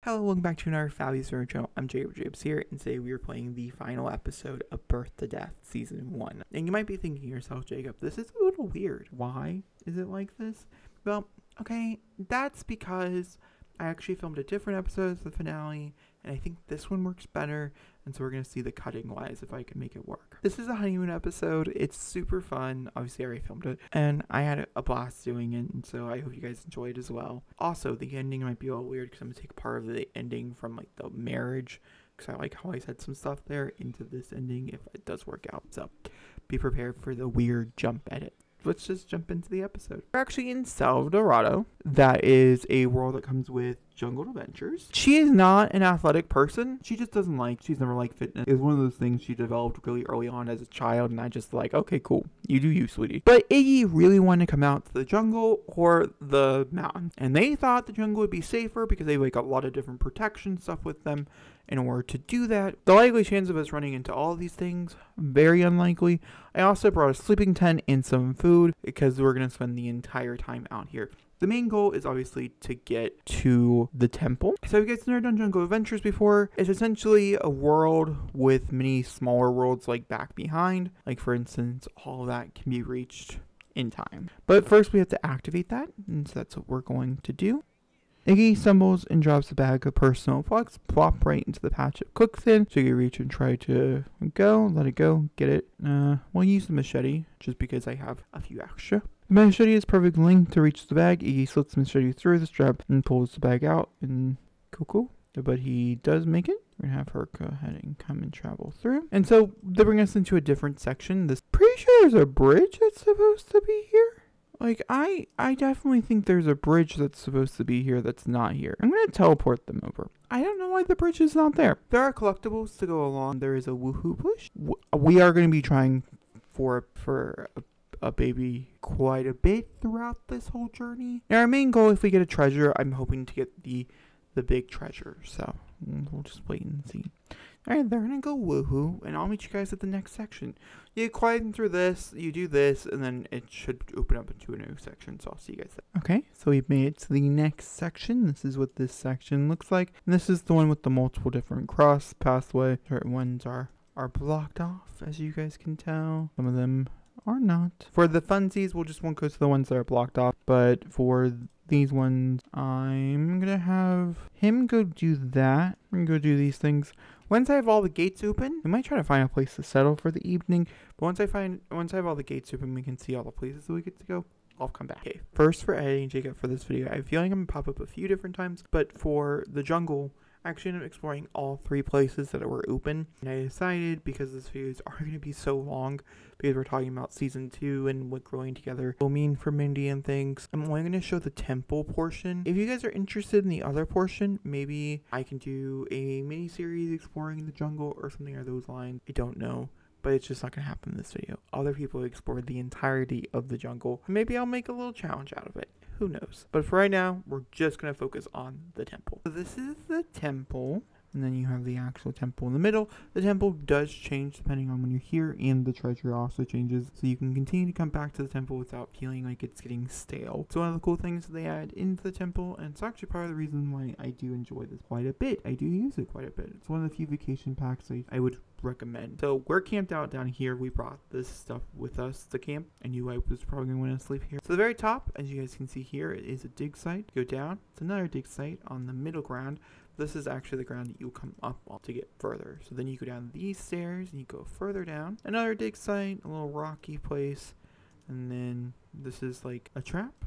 Hello, welcome back to another Fabulous Furniture channel. I'm Jacobishere, and today we are playing the final episode of Birth to Death Season 1. And you might be thinking to yourself, Jacob, this is a little weird. Why is it like this? Well, okay, that's because I actually filmed a different episode of the finale, and I think this one works better, and so we're going to see the cutting-wise if I can make it work. This is a Honeymoon episode. It's super fun. Obviously, I already filmed it, and I had a blast doing it, and so I hope you guys enjoy it as well. Also, the ending might be a little weird because I'm going to take part of the ending from, like, the marriage, because I like how I said some stuff there into this ending if it does work out. So, be prepared for the weird jump edit. Let's just jump into the episode. We're actually in Salvadorado. That is a world that comes with jungle adventures. She is not an athletic person. She's never liked fitness. It's one of those things she developed really early on as a child, and I just like, okay, cool. You do you, sweetie. But Iggy really wanted to come out to the jungle or the mountain, and they thought the jungle would be safer because they like a lot of different protection stuff with them. In order to do that, the likely chance of us running into all of these things, very unlikely. I also brought a sleeping tent and some food because we're going to spend the entire time out here. The main goal is obviously to get to the temple. So if you guys have never done Jungle Adventures before, it's essentially a world with many smaller worlds like back behind. Like for instance, all of that can be reached in time. But first we have to activate that, and so that's what we're going to do. Iggy stumbles and drops a bag of personal flux, plop right into the patch it cooks in. So you reach and try to go, let it go, get it. We'll use the machete just because I have a few extra. The machete is perfect length to reach the bag. Iggy slips the machete through the strap and pulls the bag out. And cool. But he does make it. We're gonna have her go ahead and come and travel through. And so they bring us into a different section. Pretty sure there's a bridge that's supposed to be here. Like, I definitely think there's a bridge that's supposed to be here that's not here. I'm going to teleport them over. I don't know why the bridge is not there. There are collectibles to go along. There is a woohoo push. We are going to be trying for a baby quite a bit throughout this whole journey. Now, our main goal, if we get a treasure, I'm hoping to get the big treasure. So, we'll just wait and see. Alright, they're gonna go woohoo, and I'll meet you guys at the next section. You quieten through this, you do this, and then it should open up into a new section, so I'll see you guys there. Okay, so we've made it to the next section. This is what this section looks like. And this is the one with the multiple different cross pathway. Certain ones are blocked off, as you guys can tell. Some of them are not. For the funsies, we'll just won't go to the ones that are blocked off, but for these ones, I'm gonna have him go do that. I'm gonna go do these things. Once I have all the gates open, we might try to find a place to settle for the evening. But once I have all the gates open, we can see all the places that we get to go. I'll come back. Okay, first for editing Jacob for this video, I feel like I'm gonna pop up a few different times. But for the jungle, I actually ended up exploring all 3 places that were open. And I decided, because this videos are going to be so long, because we're talking about season 2 and what growing together will mean for Mindy and things, I'm only going to show the temple portion. If you guys are interested in the other portion, maybe I can do a mini series exploring the jungle or something along those lines. I don't know. But it's just not going to happen in this video. Other people explored the entirety of the jungle. Maybe I'll make a little challenge out of it. Who knows? But for right now, we're just going to focus on the temple. So this is the temple. And then you have the actual temple in the middle. The temple does change depending on when you're here, and the treasure also changes. So you can continue to come back to the temple without feeling like it's getting stale. So one of the cool things they add into the temple, and it's actually part of the reason why I do enjoy this quite a bit. I do use it quite a bit. It's one of the few vacation packs I would recommend. So we're camped out down here. We brought this stuff with us to camp. I knew I was probably going to want to sleep here. So the very top, as you guys can see here, it is a dig site. Go down. It's another dig site on the middle ground. This is actually the ground that you come up on to get further. So then you go down these stairs and you go further down. Another dig site, a little rocky place. And then this is like a trap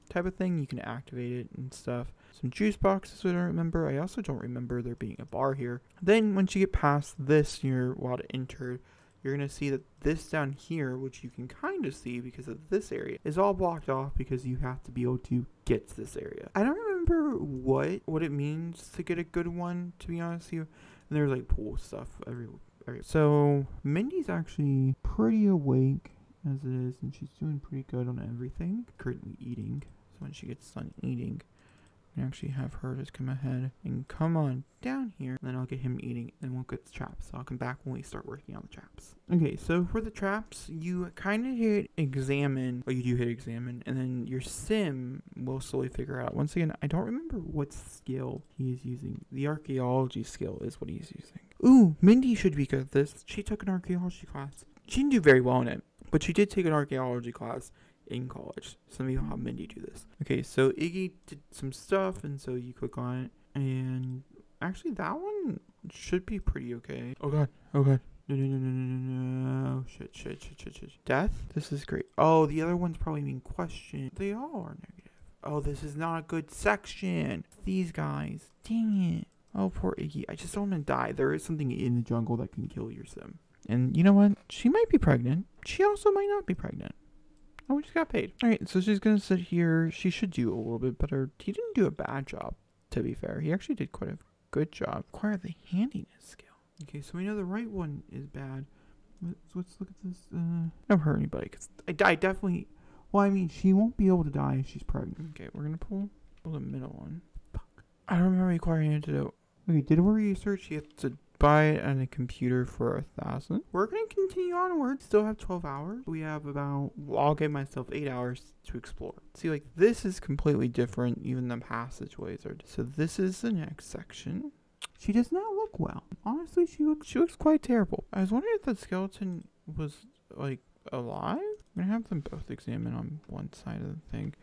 type of thing. You can activate it and stuff. Some juice boxes I don't remember. I also don't remember there being a bar here. Then once you get past this, you're allowed to enter. You're going to see that this down here, which you can kind of see because of this area, is all blocked off because you have to be able to get to this area. I don't remember what it means to get a good one, to be honest with you. And there's like pool stuff everywhere. So Mindy's actually pretty awake as it is, and she's doing pretty good on everything. Currently eating. So when she gets done eating, I actually have her just come ahead and come on down here. Then I'll get him eating and we'll get the traps. So I'll come back when we start working on the traps. Okay, so for the traps, you kind of hit examine. Oh, you do hit examine. And then your sim will slowly figure out. Once again, I don't remember what skill he is using. The archaeology skill is what he's using. Ooh, Mindy should be good at this. She took an archaeology class. She didn't do very well in it, but she did take an archaeology class in college. Some of you have Mindy do this. Okay, so Iggy did some stuff, and so you click on it, and actually that one should be pretty okay. Oh god, oh god. No. Shit. Death? This is great. Oh, the other one's probably being questioned. They all are negative. Oh, this is not a good section. These guys. Dang it. Oh, poor Iggy. I just don't want him to die. There is something in the jungle that can kill your sim. And you know what? She might be pregnant. She also might not be pregnant. Oh, we just got paid. Alright, so she's going to sit here. She should do a little bit better. He didn't do a bad job, to be fair. He actually did quite a good job. Acquire the handiness skill. Okay, so we know the right one is bad. Let's look at this. Don't hurt anybody. Cause I definitely... Well, I mean, she won't be able to die if she's pregnant. Okay, we're going to pull the middle one. Fuck. I don't remember acquiring antidote. Okay, did we research? You have to buy it on a computer for 1,000. We're going to continue onward. Still have 12 hours. We have about, well, I'll give myself 8 hours to explore. See, like, this is completely different. Even the passageways are. So this is the next section. She does not look well. Honestly, she looks quite terrible. I was wondering if the skeleton was, like, alive. I'm going to have them both examine on one side of the thing.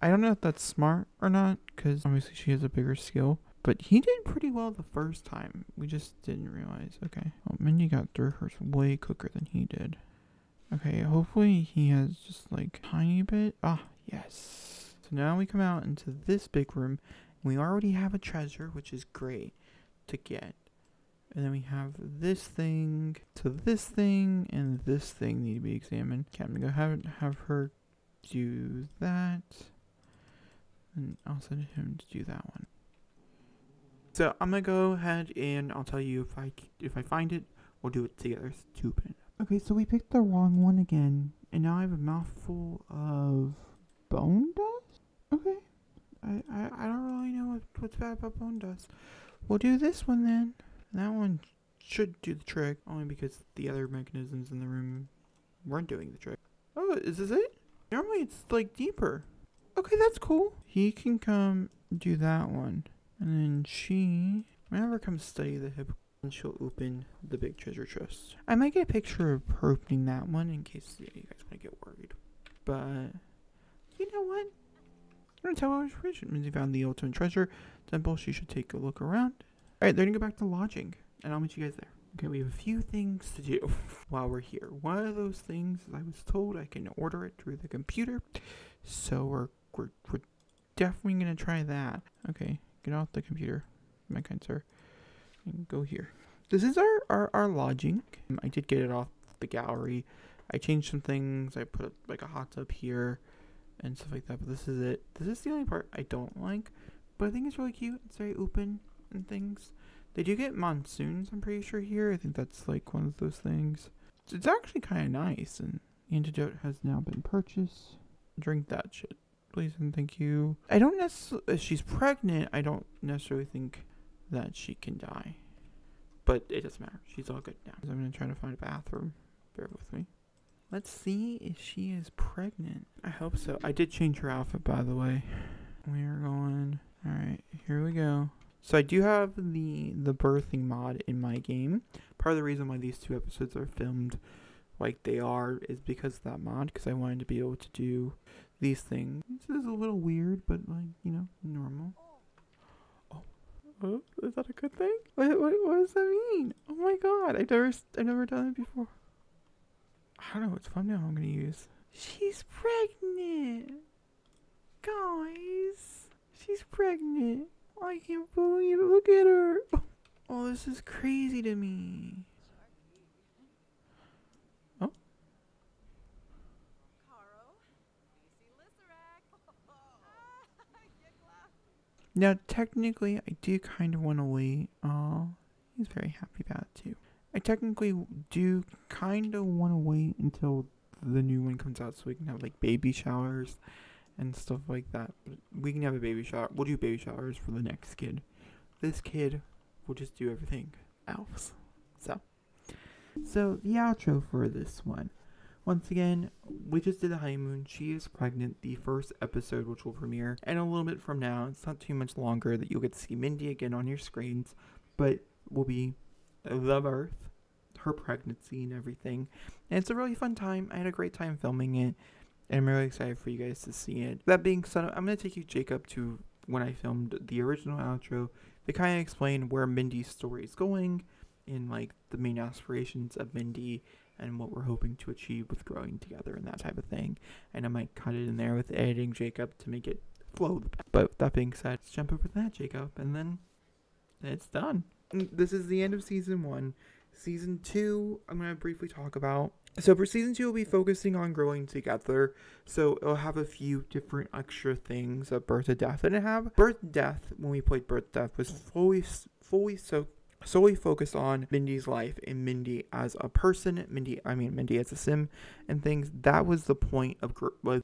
I don't know if that's smart or not, because obviously she has a bigger skill. But he did pretty well the first time. We just didn't realize. Okay. Well, Mindy got through hers way quicker than he did. Okay, hopefully he has just like a tiny bit. Ah, yes. So now we come out into this big room. And we already have a treasure, which is great to get. And then we have this thing. So this thing and this thing need to be examined. Okay, I'm going to go have her do that. And I'll send him to do that one. So I'm gonna go ahead and I'll tell you if I find it, we'll do it together. Stupid. Okay, so we picked the wrong one again, and now I have a mouthful of bone dust. Okay, I don't really know what's bad about bone dust. We'll do this one then. That one should do the trick, only because the other mechanisms in the room weren't doing the trick. Oh, is this it? Normally it's like deeper. Okay, that's cool. He can come do that one. And then she, whenever comes study the hip, and she'll open the big treasure chest. I might get a picture of her opening that one in case you guys want to get worried. But, you know what? I'm going to tell her which means you found the ultimate treasure temple. She should take a look around. Alright, they're going to go back to lodging. And I'll meet you guys there. Okay, we have a few things to do while we're here. One of those things, I was told I can order it through the computer. So we're definitely going to try that. Okay. Get off the computer, my kind sir, and go here. This is our lodging. I did get it off the gallery. I changed some things. I put like a hot tub here and stuff like that. But this is it. This is the only part I don't like. But I think it's really cute. It's very open and things. They do get monsoons, I'm pretty sure, here. I think that's like one of those things. It's actually kind of nice. And antidote has now been purchased. Drink that shit, please and thank you. I don't necessarily, if she's pregnant, I don't necessarily think that she can die. But it doesn't matter. She's all good now. I'm going to try to find a bathroom. Bear with me. Let's see if she is pregnant. I hope so. I did change her outfit, by the way. We are going. Alright, here we go. So I do have the birthing mod in my game. Part of the reason why these 2 episodes are filmed like they are is because of that mod. Because I wanted to be able to do these things. This is a little weird, but like, you know, normal. Oh, is that a good thing? What does that mean? Oh my god, I've never done it before. I don't know what thumbnail I'm gonna use. She's pregnant, guys. She's pregnant. I can't believe it. Look at her. Oh, this is crazy to me. Now, technically, I do kind of want to wait. Oh, he's very happy about it, too. I technically do kind of want to wait until the new one comes out so we can have, like, baby showers and stuff like that. We can have a baby shower. We'll do baby showers for the next kid. This kid will just do everything else. So the outro for this one. Once again, we just did the honeymoon. She is pregnant. The first episode, which will premiere, and a little bit from now, it's not too much longer that you'll get to see Mindy again on your screens, but will be the birth, her pregnancy, and everything. And it's a really fun time. I had a great time filming it, and I'm really excited for you guys to see it. That being said, I'm going to take you, Jacob, to when I filmed the original outro to kind of explain where Mindy's story is going, and like the main aspirations of Mindy and what we're hoping to achieve with growing together and that type of thing. And I might cut it in there with editing, Jacob, to make it flow. But that being said, let's jump over that, Jacob, and then it's done. This is the end of season 1. Season 2, I'm going to briefly talk about. So for season 2, we'll be focusing on growing together. So it'll have a few different extra things of birth to death. And it have birth to death, when we played birth to death, was solely focused on Mindy's life and Mindy as a person, Mindy as a sim and things. That was the point of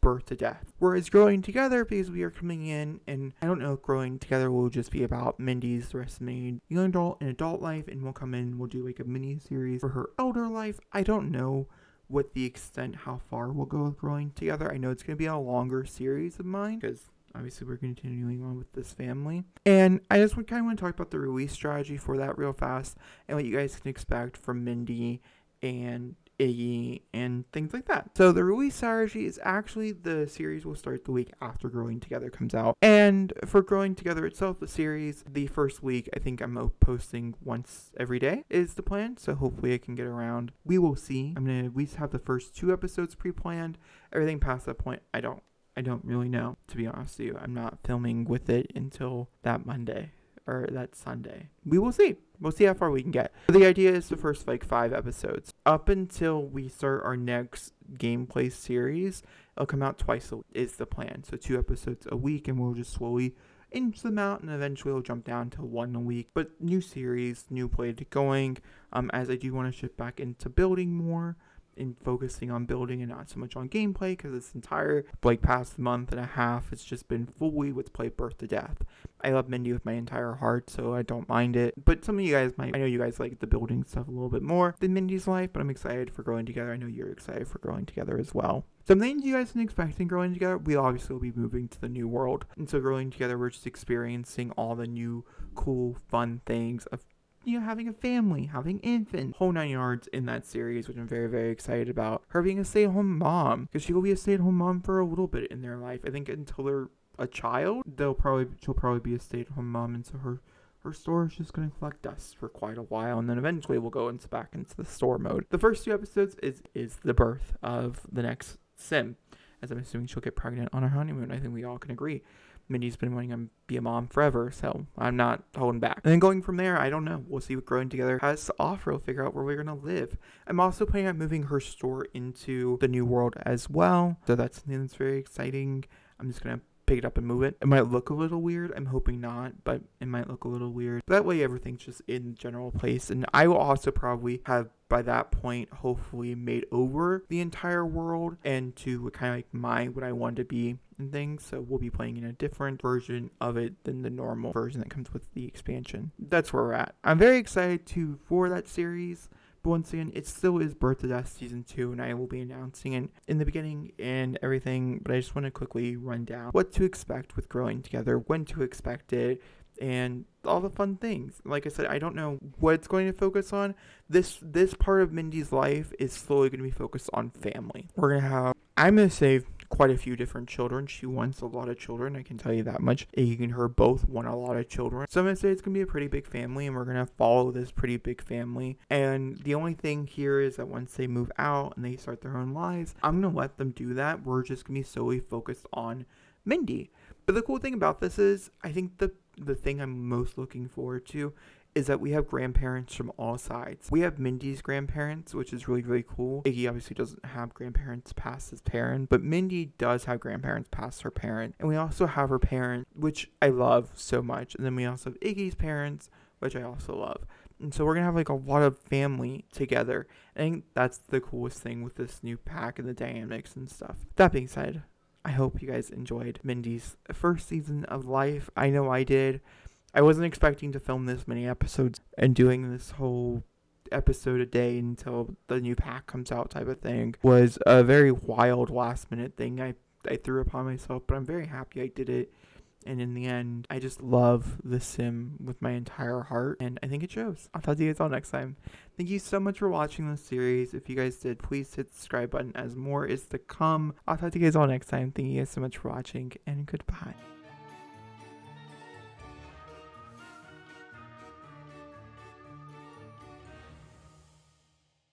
birth to death. Whereas growing together, because we are coming in, and I don't know if growing together will just be about Mindy's, the rest of Mindy, young adult and adult life, and we'll come in, we'll do like a mini series for her elder life. I don't know what the extent, how far we'll go with growing together. I know it's going to be a longer series of mine, because obviously we're continuing on with this family. And I just kind of want to talk about the release strategy for that real fast, and what you guys can expect from Mindy and Iggy and things like that. So the release strategy is actually, the series will start the week after Growing Together comes out. And for Growing Together itself, the series, the first week, I think I'm posting once every day is the plan. So hopefully I can get around. We will see. I'm going to at least have the first 2 episodes pre-planned. Everything past that point, I don't really know, to be honest with you. I'm not filming with it until that Monday or that Sunday. We will see. We'll see how far we can get. The idea is the first 5 episodes. Up until we start our next gameplay series, it'll come out twice a week is the plan. So 2 episodes a week, and we'll just slowly inch them out, and eventually we'll jump down to 1 a week. But new series, new play to going, as I do want to shift back into building more, in focusing on building and not so much on gameplay, because this entire past month and a half it's just been fully with play birth to death. I love Mindy with my entire heart, so I don't mind it, but some of you guys I know you guys like the building stuff a little bit more than Mindy's life, but I'm excited for Growing Together. I know you're excited for Growing Together as well. Some things you guys can expect in Growing Together, we obviously will be moving to the new world, and so Growing Together, we're just experiencing all the new cool fun things of having a family, having infants, whole 9 yards in that series, which I'm very, very excited about. Her being a stay-at-home mom, because she will be a stay-at-home mom for a little bit in their life. I think until they're a child, she'll probably be a stay-at-home mom, and so her store is just going to collect dust for quite a while, and then eventually we'll go back into the store mode. The first 2 episodes is the birth of the next sim, as I'm assuming she'll get pregnant on her honeymoon. I think we all can agree. Mindy's been wanting to be a mom forever, so I'm not holding back. And then going from there, I don't know. We'll see what Growing Together has to offer. We'll figure out where we're going to live. I'm also planning on moving her store into the new world as well, so that's something that's very exciting. I'm just going to pick it up and move it. It might look a little weird. I'm hoping not, but it might look a little weird. That way everything's just in general place, and I will also probably have by that point hopefully made over the entire world and to kind of what I want to be and things. So we'll be playing in a different version of it than the normal version that comes with the expansion. That's where we're at. I'm very excited for that series. But once again, it still is Birth to Death Season 2, and I will be announcing it in the beginning and everything, but I just want to quickly run down what to expect with Growing Together, when to expect it, and all the fun things. Like I said, I don't know what it's going to focus on. This part of Mindy's life is slowly going to be focused on family. I'm going to say quite a few different children. She wants a lot of children, I can tell you that much. Iggy and her both want a lot of children. So I'm going to say it's going to be a pretty big family, and we're going to follow this pretty big family. And the only thing here is that once they move out and they start their own lives, I'm going to let them do that. We're just going to be solely focused on Mindy. But the cool thing about this is, I think the thing I'm most looking forward to is that we have grandparents from all sides. We have Mindy's grandparents, which is really, really cool. Iggy obviously doesn't have grandparents past his parent, but Mindy does have grandparents past her parent. And we also have her parent, which I love so much. And then we also have Iggy's parents, which I also love. And so we're going to have a lot of family together. I think that's the coolest thing with this new pack and the dynamics and stuff. That being said, I hope you guys enjoyed Mindy's first season of life. I know I did. I wasn't expecting to film this many episodes and doing this whole episode a day until the new pack comes out type of thing was a very wild last minute thing I threw upon myself, but I'm very happy I did it. And in the end, I just love The Sim with my entire heart, and I think it shows. I'll talk to you guys all next time. Thank you so much for watching this series. If you guys did, please hit the subscribe button as more is to come. I'll talk to you guys all next time. Thank you guys so much for watching, and goodbye.